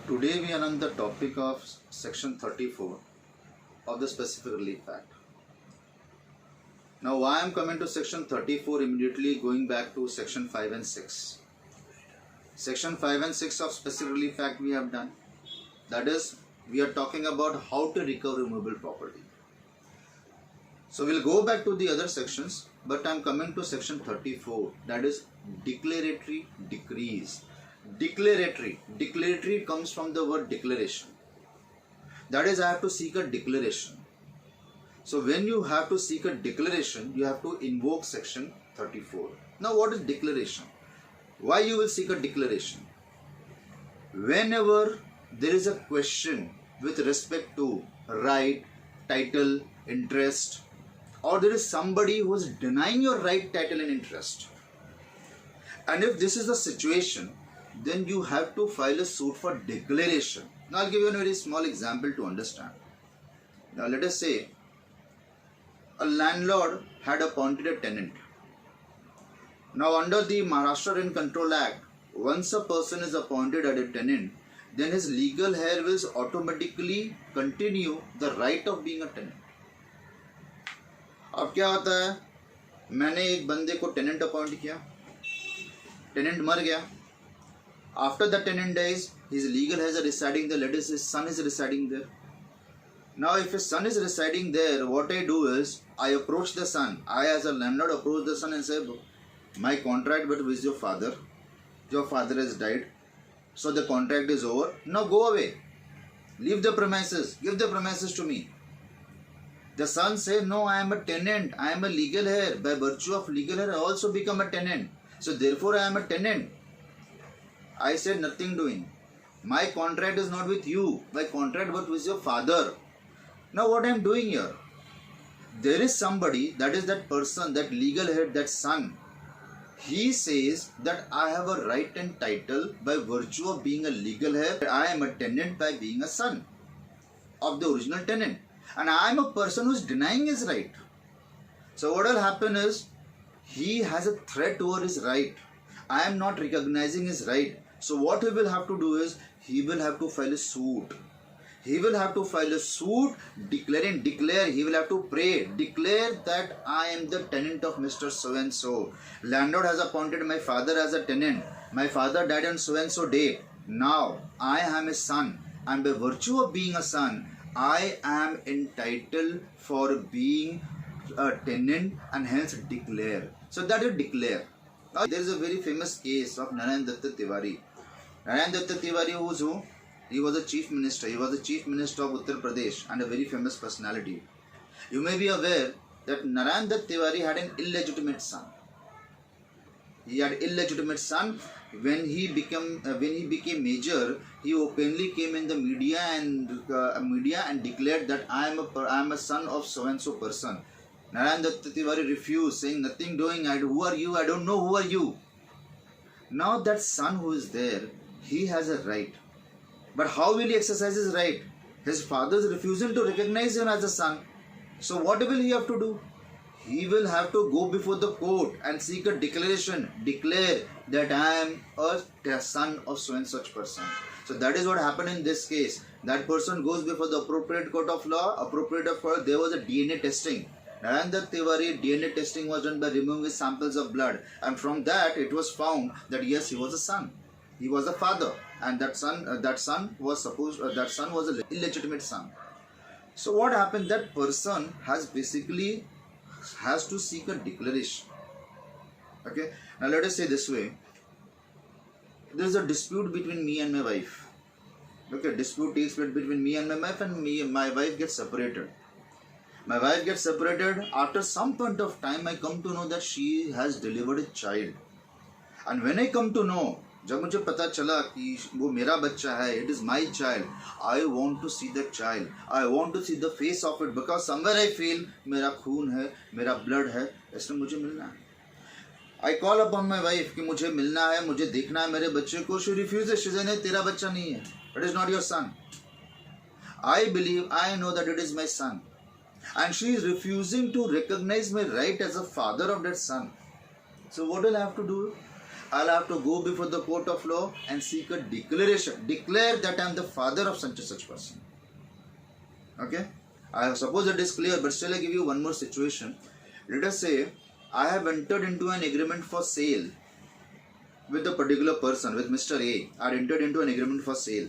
Today we are on the topic of section 34 of the Specific Relief Act. Now why I am coming to section 34 immediately going back to section 5 and 6. Section 5 and 6 of Specific Relief Act we have done. That is, we are talking about how to recover movable property. So we'll go back to the other sections, but I am coming to section 34, that is declaratory decrees. Declaratory comes from the word declaration. That is, I have to seek a declaration. So when you have to seek a declaration, you have to invoke section 34. Now what is declaration? Why you will seek a declaration? Whenever there is a question with respect to right, title, interest, or there is somebody who is denying your right, title and interest, and if this is the situation, then you have to file a suit for declaration. Now I'll give you a very small example to understand. Now let us say a landlord had appointed a tenant. Now under the Maharashtra Rent Control Act, once a person is appointed as a tenant, then his legal heir will automatically continue the right of being a tenant. अब क्या होता है, मैंने एक बंदे को tenant appoint किया, tenant मर गया. After the tenant dies, his legal heirs are residing there. Let us say his son is residing there. Now if his son is residing there, what I do is, I approach the son. I as a landlord approach the son and say, my contract with your father has died, so the contract is over. Now go away. Leave the premises. Give the premises to me. The son says, no, I am a tenant. I am a legal heir. By virtue of legal heir, I also become a tenant. So therefore I am a tenant. I said nothing doing. My contract is not with you. My contract was with your father. Now what I am doing here? There is somebody, that is that person, that legal head, that son. He says that I have a right and title by virtue of being a legal heir. I am a tenant by being a son of the original tenant. And I am a person who is denying his right. So what will happen is, he has a threat over his right. I am not recognizing his right. So what he will have to do is, he will have to file a suit. He will have to file a suit, declare, he will have to pray, declare that I am the tenant of Mr. So-and-so. Landlord has appointed my father as a tenant. My father died on so-and-so date. Now, I am his son. And by virtue of being a son, I am entitled for being a tenant and hence declare. So that is declare. Now, there is a very famous case of Narayan Datta Tiwari. Narayan Datta Tiwari, who was who? He was a chief minister. He was the chief minister of Uttar Pradesh and a very famous personality. You may be aware that Narayan Datta Tiwari had an illegitimate son. He had illegitimate son. When he became major, he openly came in the media and declared that I am a son of so and so person. Narayan Datta Tiwari refused, saying nothing doing. Who are you? I don't know who are you. Now that son who is there, he has a right. But how will he exercise his right? His father is refusing to recognize him as a son. So what will he have to do? He will have to go before the court and seek a declaration. Declare that I am a son of so and such person. So that is what happened in this case. That person goes before the appropriate court of law. There was a DNA testing. Narayan Datta Tiwari DNA testing was done by removing samples of blood, and from that it was found that yes, he was a son. He was a father, and that son was an illegitimate son. So what happened? That person has to seek a declaration. Okay. Now let us say this way. There is a dispute between me and my wife. Okay. Dispute takes place between me and my wife, and my wife gets separated. My wife gets separated. After some point of time, I come to know that she has delivered a child. And when I come to know, जब मुझे पता चला कि वो मेरा बच्चा है, it is my child, I want to see the child. I want to see the face of it because somewhere I feel मेरा खून है, मेरा blood है, इसलिए मुझे मिलना है. I call upon my wife कि मुझे मिलना है, मुझे देखना है मेरे बच्चे को. She refuses. She says, नहीं, तेरा बच्चा नहीं है. It is not your son. I know that it is my son. And she is refusing to recognize my right as a father of that son. So what will I have to do? I'll have to go before the court of law and seek a declaration. Declare that I am the father of such and such person. Okay? I suppose it is clear, but still I give you one more situation. Let us say I have entered into an agreement for sale with a particular person, with Mr. A. I entered into an agreement for sale.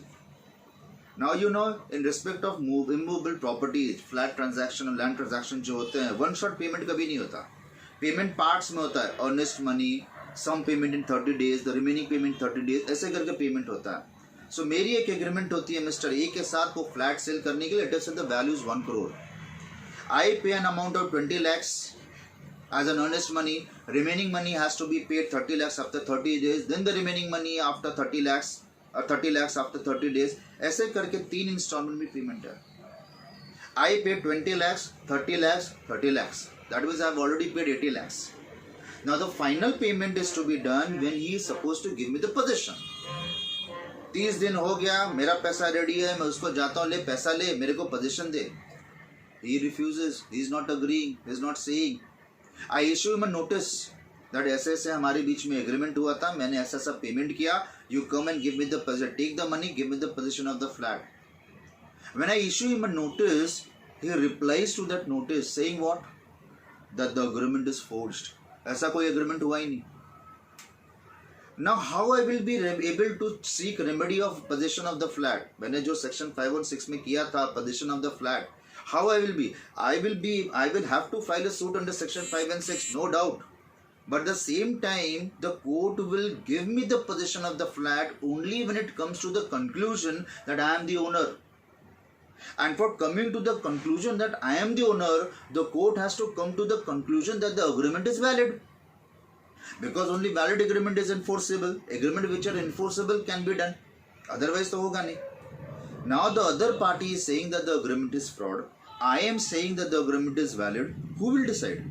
Now you know, in respect of immovable properties, flat transaction और land transaction जो होते हैं, one shot payment कभी नहीं होता. Payment parts में होता है, earnest money, some payment in 30 days, the remaining payment 30 days, ऐसे करके payment होता है. So मेरी एक agreement होती है Mr. A के साथ वो flat sale करने के लिए. Let us say the value is 1 crore. I pay an amount of 20 lakhs as an earnest money. Remaining money has to be paid 30 lakhs after 30 days. Then the remaining money after 30 lakhs. 30 lakhs after 30 days. ऐसे करके 3 installment में payment है. I pay 20 lakhs, 30 lakhs, 30 lakhs. That means I have already paid 80 lakhs. Now the final payment is to be done when he is supposed to give me the possession. 30 दिन हो गया, मेरा पैसा ready है, मैं उसको जाता हूँ, ले पैसा ले, मेरे को position they. He refuses. He is not agreeing. He is not saying. I issue him a notice that ऐसे ऐसे हमारे बीच में agreement हुआ था, मैंने ऐसा ऐसा payment किया. You come and give me the possession. Take the money, give me the possession of the flat. When I issue him a notice, he replies to that notice saying what? That the agreement is forged. ऐसा कोई agreement हुआ ही नहीं. Now how I will be able to seek remedy of possession of the flat? मैंने जो section 5 और 6 में किया था possession of the flat. How I will be? I will have to file a suit under section 5 and 6, no doubt. But at the same time, the court will give me the possession of the flat only when it comes to the conclusion that I am the owner. And for coming to the conclusion that I am the owner, the court has to come to the conclusion that the agreement is valid. Because only valid agreement is enforceable. Agreement which are enforceable can be done. Otherwise, तो होगा नहीं. Now the other party is saying that the agreement is fraud. I am saying that the agreement is valid. Who will decide?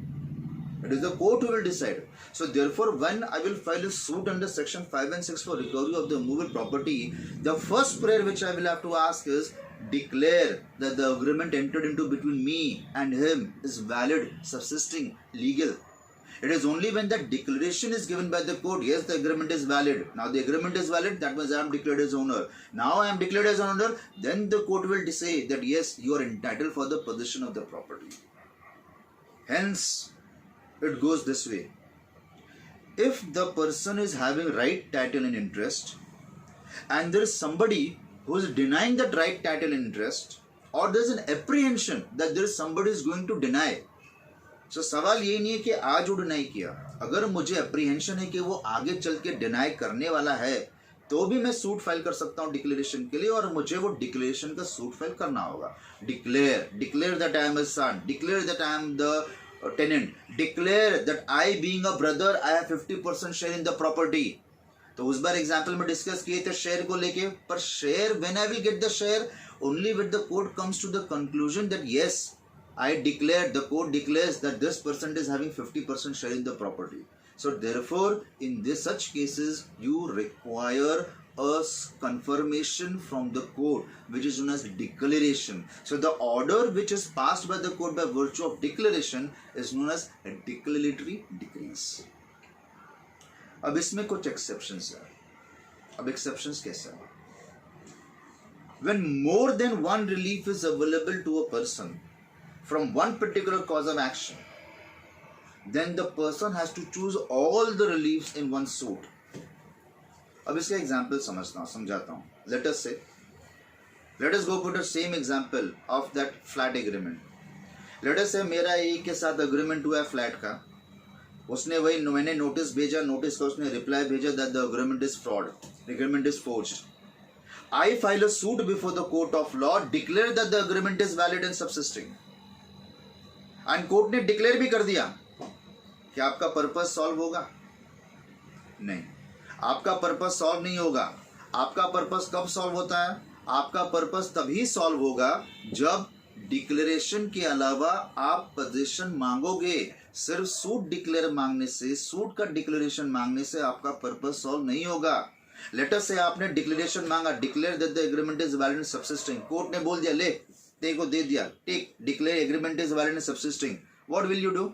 It is the court who will decide. So therefore, when I will file a suit under section 5 and 6 for recovery of the movable property, the first prayer which I will have to ask is, declare that the agreement entered into between me and him is valid, subsisting, legal. It is only when that declaration is given by the court, yes, the agreement is valid. Now the agreement is valid, that means I am declared as owner. Now I am declared as owner, then the court will say that yes, you are entitled for the possession of the property. Hence, it goes this way. If the person is having right title and interest, and there is somebody who is denying that right title and interest, or there is an apprehension that there is somebody who is going to deny. So सवाल ये नहीं है कि आज वो deny किया. अगर मुझे अप्रीहेंशन है कि वो आगे चल के डिनाई करने वाला है, तो भी मैं सूट फाइल कर सकता हूँ डिक्लेरेशन के लिए, और मुझे वो डिक्लेरेशन का सूट फाइल करना होगा. Declare that I am a son, declare that I am the tenant, declare that I being a brother, I have 50% share in the property. तो उस बार एग्जाम्पल में डिस्कस किए थे शेयर को लेके, पर share when I will get the share only when the court comes to the conclusion that yes, I declared, the court declares that this person is having 50% share in the property. So therefore, in such cases, you require a confirmation from the court, which is known as declaration. So the order which is passed by the court by virtue of declaration is known as a declaratory decrees. अब इसमें कुछ exceptions है. अब exceptions कैसे हैं? When more than one relief is available to a person from one particular cause of action, then the person has to choose all the reliefs in one suit. अब इसका example समझाता हूँ. Let us go put the same example of that flat agreement. Let us say मेरा एक के साथ agreement हुआ है फ्लैट का. उसने वही, मैंने नोटिस भेजा, नोटिस का उसने रिप्लाई भेजा that the agreement is fraud, agreement is forged. I file a suit before the court of law, declare that the agreement is valid and subsisting. And court ने declare भी कर दिया. क्या आपका पर्पस सॉल्व होगा? नहीं, आपका पर्पस सॉल्व नहीं होगा. आपका पर्पस कब सॉल्व होता है? आपका पर्पस तभी सॉल्व होगा जब डिक्लेरेशन के अलावा आप पोजीशन मांगोगे. सिर्फ सूट डिक्लेयर मांगने से, सूट का डिक्लेरेशन मांगने से आपका पर्पस सॉल्व नहीं होगा. लेट अस से आपने डिक्लेरेशन मांगा, declare that the agreement is valid and subsisting. Court ने बोल दिया ले, तेरे को दे दिया, take, declare agreement is valid and subsisting. What will you do?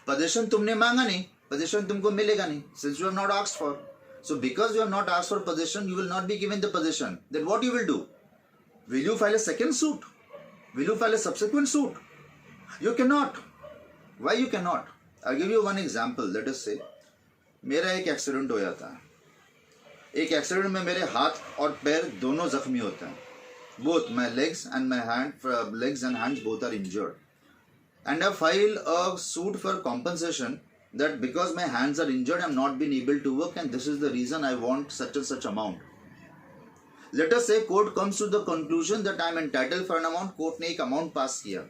Position तुमने मांगा नहीं, पोजीशन तुमको मिलेगा नहीं, since you have not asked for. So because you have not asked for possession, you will not be given the possession. Then what you will do? Will you file a second suit? Will you file a subsequent suit? You cannot. Why you cannot? I'll give you one example. Let us say मेरा एक accident हो जाता है. एक accident में मेरे हाथ और पैर दोनों जख्मी होते हैं. Both my legs and hands both are injured. And I file a suit for compensation that because my hands are injured, I am not been able to work, and this is the reason I want such and such amount. Let us say court comes to the conclusion that I am entitled for an amount. Court ने एक amount पास किया,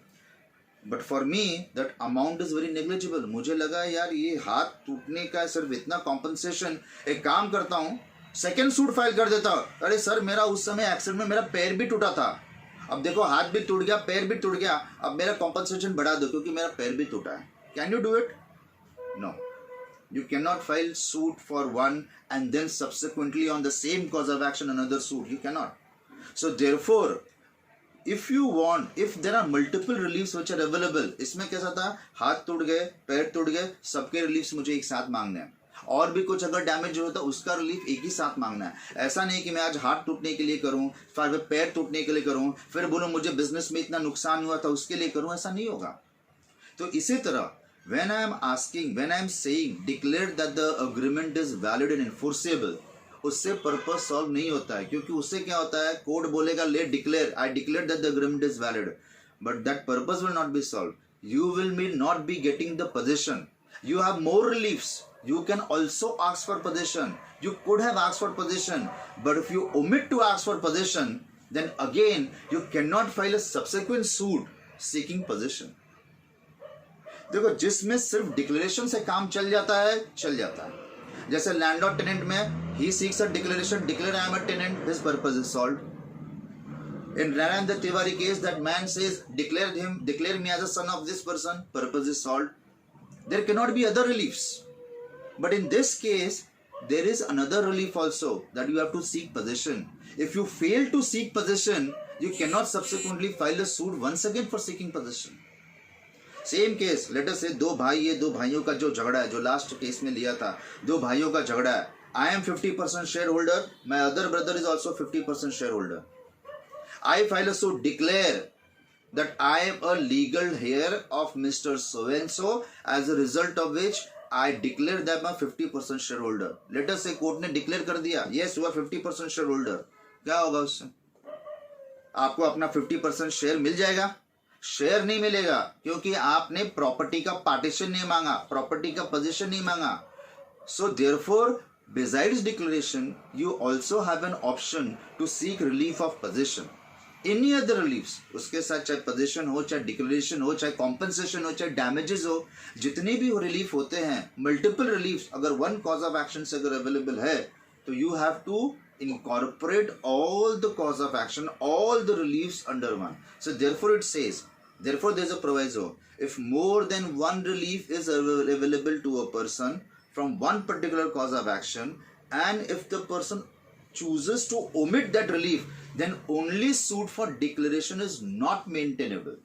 but for me that amount is very negligible. मुझे लगा यार ये हाथ टूटने का सिर्फ इतना कॉम्पनसेशन. एक काम करता हूँ, सेकेंड सूट फाइल कर देता हूँ. अरे सर मेरा उस समय एक्सीडेंट में मेरा पैर भी टूटा था, अब देखो हाथ भी टूट गया, पैर भी टूट गया, अब मेरा कॉम्पनसेशन बढ़ा दो क्योंकि मेरा पैर भी टूटा है. Can you do it? No. You cannot file suit for one and then subsequently on the same cause of action another suit. You cannot. So therefore, if you want, if there are multiple reliefs which are available, इसमें कैसा था, हाथ टूट गए, पैर टूट गए, सबके reliefs मुझे एक साथ मांगने हैं. और भी कुछ अगर डैमेज हो तो उसका रिलीफ एक ही साथ मांगना है. ऐसा नहीं कि मैं आज हाथ टूटने के लिए करूं, फिर पैर टूटने के लिए करूं, फिर बोलूं मुझे बिजनेस में इतना नुकसान हुआ था उसके लिए करूं. ऐसा नहीं होगा. तो इसी तरह when I am saying declare that the agreement is valid and enforceable, उससे पर्पस सॉल्व नहीं होता है. क्योंकि उससे क्या होता है, कोर्ट बोलेगा let declare, I declare that the agreement is valid, but that purpose will not be solved. You will not be getting the possession. You have more reliefs. You can also ask for possession. You could have asked for possession, but if you omit to ask for possession, then again you cannot file a subsequent suit seeking possession. देखो जिसमें सिर्फ declaration से काम चल जाता है, चल जाता है. जैसे लैंड और टेनेंट में ही seeks a declaration, declare I am a tenant, his purpose is solved. In Narendra Tiwari case, that man says declare me as a son of this person, purpose is solved. There cannot be other reliefs. But in this case, there is another relief also, that you have to seek possession. If you fail to seek possession, you cannot subsequently file a suit once again for seeking possession. Same case, late us से दो भाई, ये दो भाइयों का जो झगड़ा है, जो लास्ट केस में लिया था, दो भाइयों का झगड़ा है. I am 50% share holder, my other brother is also 50% share holder. I file a suit, declare that I am a legal heir of mister so and so, as a result of which I declare that I 50% share holder. Let us say court ने declare कर दिया, yes you are 50% share holder. क्या होगा उससे? आपको अपना 50% share मिल जाएगा? Share नहीं मिलेगा, क्योंकि आपने प्रॉपर्टी का पार्टीशन नहीं मांगा, प्रॉपर्टी का पोजीशन नहीं मांगा. So therefore besides declaration you also have an option to seek relief of position. Any other reliefs, उसके साथ चाहे पोजीशन हो, चाहे डिक्लेरेशन हो, चाहे कॉम्पनसेशन हो, चाहे डैमेजेस हो, जितने भी रिलीफ होते हैं, मल्टीपल रिलीफ्स अगर वन कॉज ऑफ एक्शन से अगर अवेलेबल है, तो you have to incorporate all the cause of action, all the reliefs under one. So therefore there is a proviso. If more than one relief is available to a person from one particular cause of action, and if the person chooses to omit that relief, then only suit for declaration is not maintainable.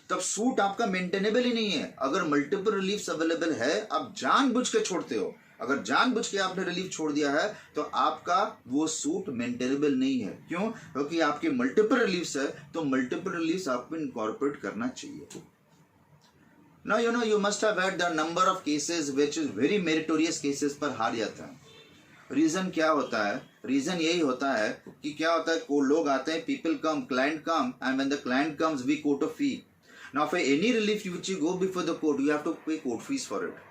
तब suit आपका maintainable ही नहीं है. अगर multiple reliefs available है, आप जानबूझ के छोड़ते हो, अगर जानबूझ के आपने रिलीफ छोड़ दिया है, तो आपका वो सूट मेंटेनेबल नहीं है. क्यों? क्योंकि आपके मल्टीपल रिलीफ्स है, तो मल्टीपल रिलीफ्स आपको इनकॉर्पोरेट करना चाहिए. Now you must have had the number of cases which is very meritorious cases पर हार जाता है. रीजन क्या होता है? रीजन यही होता है कि क्या होता है, को लोग आते हैं, people come, client come, and when the client comes we quote a fee. Now for any relief which you go before the court, you have to pay court fees for it.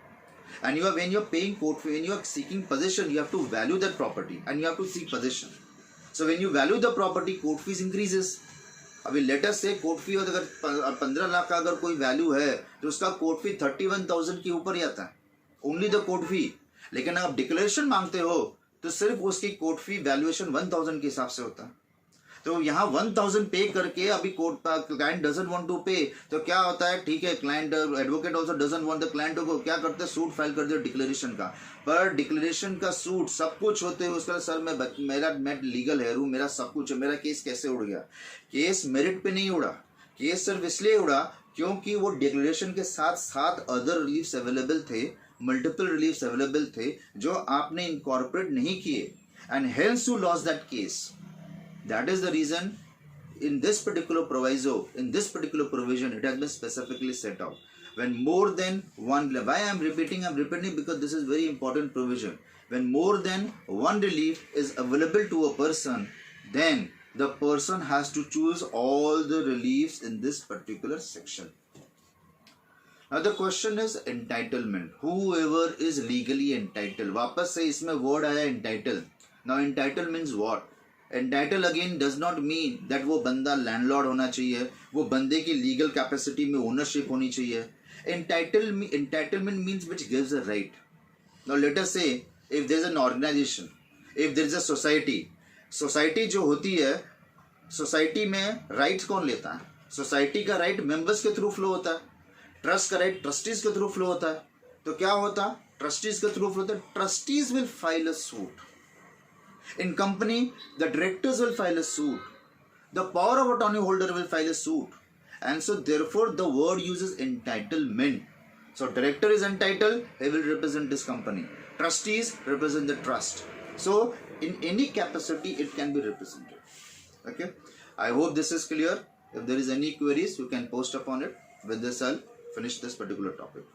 And when you're paying court fee, when you are seeking possession, you have to value that property and you have to seek possession. So when you value the property, court fees increases. अभी let us say court fee अगर 15 लाख का अगर कोई value है, तो उसका court fee 31,000 के ऊपर ही आता है, ओनली द कोर्ट फी. लेकिन अगर आप डिक्लेरेशन मांगते हो, तो सिर्फ उसकी कोर्ट फी वैल्यूएशन 1,000 के हिसाब से होता है. तो यहाँ 1,000 पे करके अभी court client doesn't want to pay, तो क्या होता है, ठीक है, client advocate also doesn't want the client को क्या करते हैं, सूट फाइल कर दिया डिक्लेरेशन का. पर डिक्लेरेशन का सूट सब कुछ होते हुए उसका सर मैं लीगल हेयर हूँ, मेरा सब कुछ है, मेरा केस कैसे उड़ गया? केस मेरिट पे नहीं उड़ा, केस सिर्फ इसलिए उड़ा क्योंकि वो डिक्लेरेशन के साथ साथ अदर रिलीफ्स अवेलेबल थे, मल्टीपल रिलीफ्स अवेलेबल थे जो आपने इनकॉर्पोरेट नहीं किए, and hence you lost that case. That is the reason in this particular proviso, in this particular provision, it has been specifically set out. When more than one, why I am repeating because this is very important provision. When more than one relief is available to a person, then the person has to choose all the reliefs in this particular section. Now the question is entitlement. Whoever is legally entitled. वापस से इसमें word आया entitle. Now entitle means what? Entitle again does not mean that वो बंदा landlord होना चाहिए, वो बंदे की लीगल कैपेसिटी में ओनरशिप होनी चाहिए. Entitlement means which gives a right. Now let us say if there is an organisation, if there is a society जो होती है, सोसाइटी में राइट्स कौन लेता है? सोसाइटी का राइट मेंबर्स के थ्रू फ्लो होता है, ट्रस्ट का राइट ट्रस्टीज के थ्रू फ्लो होता है. तो क्या होता है? ट्रस्टीज के थ्रू फ्लो होता है. Trustees will file a suit. In company, the directors will file a suit. The power of attorney holder will file a suit. And so therefore the word uses entitlement. So director is entitled, he will represent this company. Trustees represent the trust. So in any capacity it can be represented. Okay. I hope this is clear. If there is any queries, you can post upon it. With this I'll finish this particular topic.